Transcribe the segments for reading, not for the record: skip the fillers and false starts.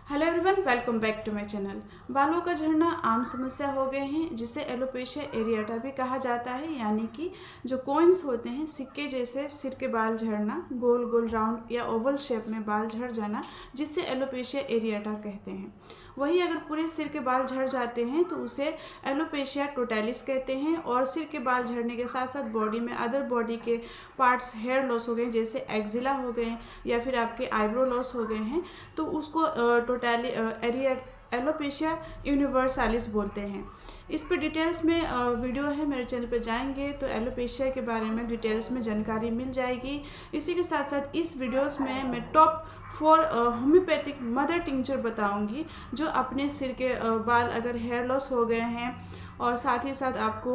Hello everyone, welcome back to my channel. बालों का झड़ना आम समस्या हो गए हैं, जिसे एलोपेशिया एरिएटा भी कहा जाता है। यानी कि जो कॉइन्स होते हैं, सिक्के जैसे सिर के बाल झड़ना, गोल गोल राउंड या ओवल शेप में बाल झड़ जाना, जिससे एलोपेशिया एरिएटा कहते हैं। वही अगर पूरे सिर के बाल झड़ जाते हैं तो उसे एलोपेशिया टोटैलिस कहते हैं। और सिर के बाल झड़ने के साथ साथ बॉडी में अदर बॉडी के पार्ट्स हेयर लॉस हो गए, जैसे एक्जिला हो गए या फिर आपके आईब्रो लॉस हो गए हैं, तो उसको एलोपेशिया यूनिवर्सालिस बोलते हैं। इस पर डिटेल्स में वीडियो है, मेरे चैनल पे जाएंगे तो एलोपेशिया के बारे में डिटेल्स में जानकारी मिल जाएगी। इसी के साथ साथ इस वीडियोस में मैं टॉप 4 होम्योपैथिक मदर टिंचर बताऊंगी, जो अपने सिर के बाल अगर हेयर लॉस हो गए हैं और साथ ही साथ आपको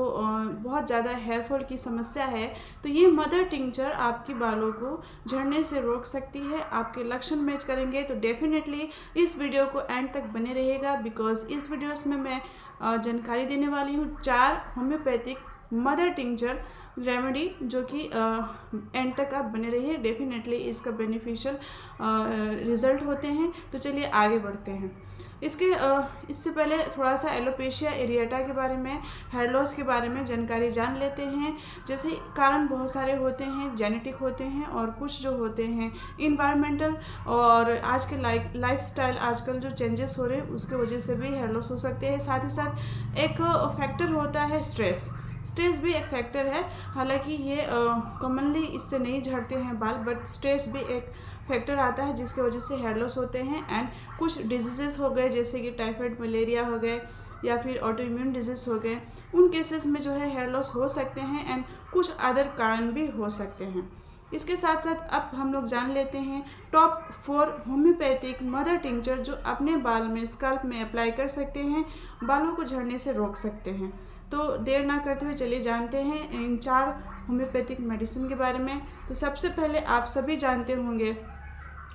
बहुत ज़्यादा हेयर फॉल की समस्या है, तो ये मदर टिंचर आपकी बालों को झड़ने से रोक सकती है। आपके लक्षण मैच करेंगे तो डेफिनेटली इस वीडियो को एंड तक बने रहिएगा, बिकॉज इस वीडियोस में मैं जानकारी देने वाली हूँ 4 होम्योपैथिक मदर टिंचर रेमेडी, जो कि एंड तक आप बने रहिए। डेफिनेटली इसका बेनिफिशियल रिजल्ट होते हैं। तो चलिए आगे बढ़ते हैं। इससे पहले थोड़ा सा एलोपेशिया एरिएटा के बारे में, हेयर लॉस के बारे में जानकारी जान लेते हैं। जैसे कारण बहुत सारे होते हैं, जेनेटिक होते हैं और कुछ जो होते हैं इन्वायरमेंटल, और आज के लाइफस्टाइल आजकल जो चेंजेस हो रहे हैं उसके वजह से भी हेयर लॉस हो सकते हैं। साथ ही साथ एक फैक्टर होता है स्ट्रेस भी एक फैक्टर है। हालांकि ये कॉमनली इससे नहीं झड़ते हैं बाल, बट स्ट्रेस भी एक फैक्टर आता है जिसके वजह से हेयर लॉस होते हैं। एंड कुछ डिजीज़ेस हो गए, जैसे कि टाइफाइड, मलेरिया हो गए या फिर ऑटो इम्यून डिजीज़ हो गए, उन केसेस में जो है हेयर लॉस हो सकते हैं। एंड कुछ अदर कारण भी हो सकते हैं। इसके साथ साथ अब हम लोग जान लेते हैं टॉप 4 होम्योपैथिक मदर टिंचर, जो अपने बाल में, स्कल्प में अप्लाई कर सकते हैं, बालों को झड़ने से रोक सकते हैं। तो देर ना करते हुए चलिए जानते हैं इन 4 होम्योपैथिक मेडिसिन के बारे में। तो सबसे पहले आप सभी जानते होंगे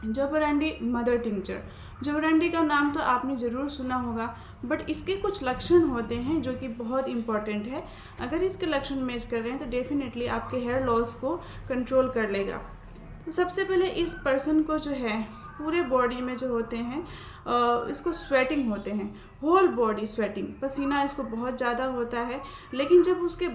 जबरंडी मदर टिंचर। जबरंडी का नाम तो आपने ज़रूर सुना होगा, बट इसके कुछ लक्षण होते हैं जो कि बहुत इंपॉर्टेंट है। अगर इसके लक्षण मैच कर रहे हैं तो डेफिनेटली आपके हेयर लॉस को कंट्रोल कर लेगा। तो सबसे पहले इस पर्सन को जो है पूरे बॉडी में जो होते हैं इसको स्वेटिंग होते हैं, होल बॉडी स्वेटिंग, पसीना इसको बहुत ज़्यादा होता है। लेकिन जब उसके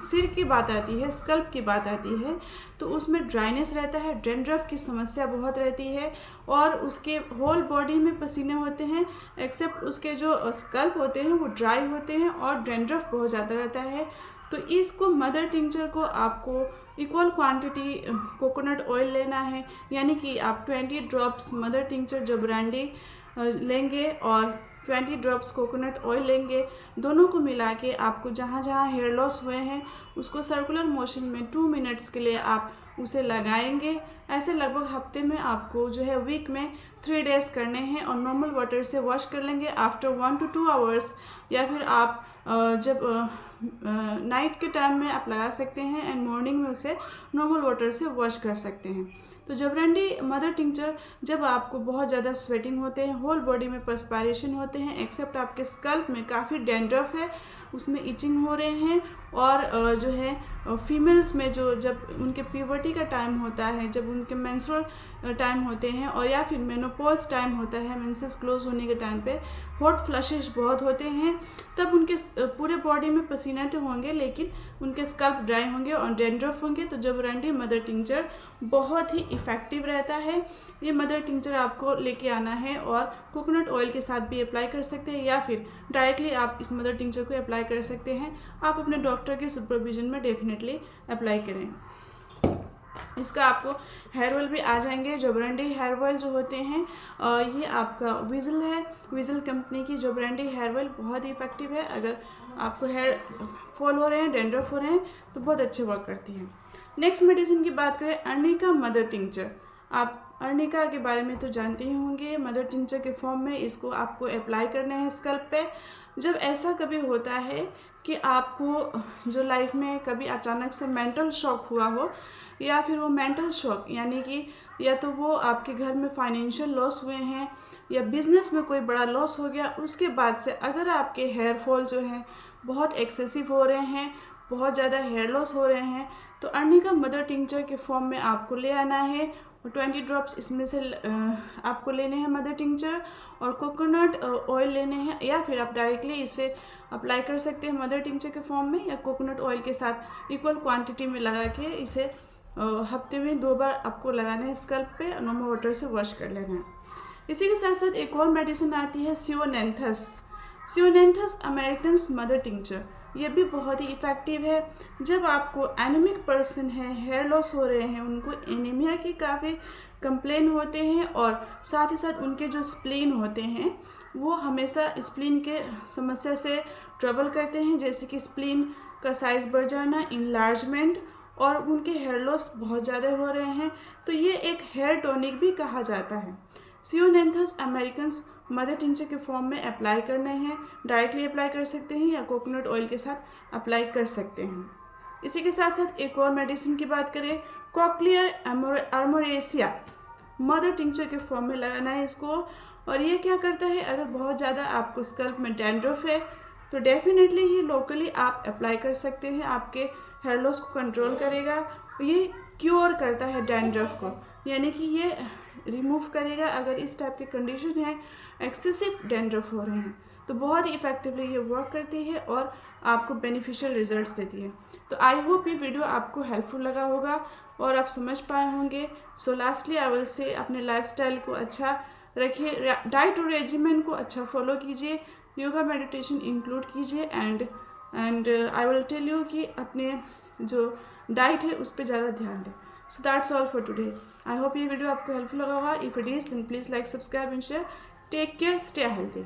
सिर की बात आती है, स्कल्प की बात आती है, तो उसमें ड्राइनेस रहता है, डैंड्रफ की समस्या बहुत रहती है। और उसके होल बॉडी में पसीने होते हैं, एक्सेप्ट उसके जो स्कल्प होते हैं वो ड्राई होते हैं और डैंड्रफ बहुत ज़्यादा रहता है। तो इसको मदर टिंचर को आपको इक्वल क्वांटिटी कोकोनट ऑयल लेना है, यानी कि आप 20 ड्रॉप्स मदर टिंचर जबरंडी लेंगे और 20 ड्रॉप्स कोकोनट ऑयल लेंगे। दोनों को मिला के आपको जहाँ जहाँ हेयर लॉस हुए हैं उसको सर्कुलर मोशन में 2 मिनट्स के लिए आप उसे लगाएंगे। ऐसे लगभग हफ्ते में आपको जो है वीक में 3 डेज करने हैं, और नॉर्मल वाटर से वॉश कर लेंगे आफ्टर 1 to 2 आवर्स। या फिर आप जब नाइट के टाइम में आप लगा सकते हैं एंड मॉर्निंग में उसे नॉर्मल वाटर से वॉश कर सकते हैं। तो जबरंडी मदर टिंचर, जब आपको बहुत ज़्यादा स्वेटिंग होते हैं, होल बॉडी में पर्सपायरेशन होते हैं, एक्सेप्ट आपके स्कल्प में काफ़ी डैंड्रफ है, उसमें इचिंग हो रहे हैं, और जो है फीमेल्स में जो जब उनके प्यूबर्टी का टाइम होता है, जब उनके मेंस्ट्रुअल टाइम होते हैं, और या फिर मेनोपॉज टाइम होता है, मेंसेस क्लोज होने के टाइम पे हॉट फ्लशेस बहुत होते हैं, तब उनके पूरे बॉडी में पसीना तो होंगे लेकिन उनके स्कल्प ड्राई होंगे और डैंड्रफ होंगे। तो जबरंडी मदर टिंचर बहुत ही इफ़ेक्टिव रहता है। ये मदर टिंचर आपको लेके आना है और कोकोनट ऑयल के साथ भी अप्लाई कर सकते हैं, या फिर डायरेक्टली आप इस मदर टिंचर को अप्लाई कर सकते हैं। आप अपने डॉक्टर के सुपरविजन में डेफिनेटली अप्लाई करें। इसका आपको हेयर ऑयल भी आ जाएंगे। जबरंडी हेयर ऑयल जो होते हैं ये आपका विजल है, विजल कंपनी की जबरंडी हेयर ऑयल बहुत ही इफेक्टिव है। अगर आपको हेयर फॉल हो रहे हैं, डैंड्रफ हो रहे हैं, तो बहुत अच्छे वर्क करती है। नेक्स्ट मेडिसिन की बात करें, अर्निका मदर टिंचर। आप अर्निका के बारे में तो जानते ही होंगे। मदर टिंचर के फॉर्म में इसको आपको अप्लाई करना है स्कल्प पे। जब ऐसा कभी होता है कि आपको जो लाइफ में कभी अचानक से मेंटल शॉक हुआ हो, या फिर वो मेंटल शॉक यानी कि या तो वो आपके घर में फाइनेंशियल लॉस हुए हैं या बिजनेस में कोई बड़ा लॉस हो गया, उसके बाद से अगर आपके हेयर फॉल जो है बहुत एक्सेसिव हो रहे हैं, बहुत ज़्यादा हेयर लॉस हो रहे हैं, तो अर्निका मदर टिंचर के फॉर्म में आपको ले आना है और 20 ड्रॉप्स इसमें से आपको लेने हैं मदर टिंचर, और कोकोनट ऑयल लेने हैं, या फिर आप डायरेक्टली इसे अप्लाई कर सकते हैं मदर टिंचर के फॉर्म में, या कोकोनट ऑयल के साथ इक्वल क्वांटिटी में लगा के इसे हफ्ते में 2 बार आपको लगाना है स्कल्प पे, नॉर्मल वाटर से वॉश कर लेना है। इसी के साथ साथ एक और मेडिसिन आती है सियोनेंथस। सियोनेंथस अमेरिकन्स मदर टिंचर, ये भी बहुत ही इफ़ेक्टिव है। जब आपको एनीमिक पर्सन है, हेयर लॉस हो रहे हैं, उनको एनीमिया की काफ़ी कंप्लेन होते हैं, और साथ ही साथ उनके जो स्प्लीन होते हैं वो हमेशा स्प्लीन के समस्या से ट्रबल करते हैं, जैसे कि स्प्लीन का साइज़ बढ़ जाना, इनलार्जमेंट, और उनके हेयर लॉस बहुत ज़्यादा हो रहे हैं, तो ये एक हेयर टॉनिक भी कहा जाता है। सियोनेंथस अमेरिकन्स मदर टिंचर के फॉर्म में अप्लाई करने हैं, डायरेक्टली अप्लाई कर सकते हैं या कोकोनट ऑयल के साथ अप्लाई कर सकते हैं। इसी के साथ साथ एक और मेडिसिन की बात करें, कॉक्लियर आर्मोरेसिया मदर टिंचर के फॉर्म में लगाना है इसको। और ये क्या करता है, अगर बहुत ज़्यादा आपको स्कल्प में डैंड्रफ है तो डेफिनेटली ये लोकली आप अप्लाई कर सकते हैं, आपके हेयर लॉस को कंट्रोल करेगा। ये क्योर करता है डैंड्रफ को, यानी कि ये रिमूव करेगा अगर इस टाइप की कंडीशन है, एक्सेसिव डैंड्रफ हो रहे हैं, तो बहुत ही इफेक्टिवली ये वर्क करती है और आपको बेनिफिशियल रिजल्ट्स देती है। तो आई होप ये वीडियो आपको हेल्पफुल लगा होगा और आप समझ पाए होंगे। सो लास्टली आई विल से अपने लाइफस्टाइल को अच्छा रखिए, डाइट और रेजिमेंट को अच्छा फॉलो कीजिए, योगा मेडिटेशन इंक्लूड कीजिए, and I will tell you कि अपने जो डाइट है उस पर ज़्यादा ध्यान दें। So that's all for today. I hope ये वीडियो आपको हेल्पफुल लगा होगा। If it is then please like, subscribe and share. Take care, stay healthy.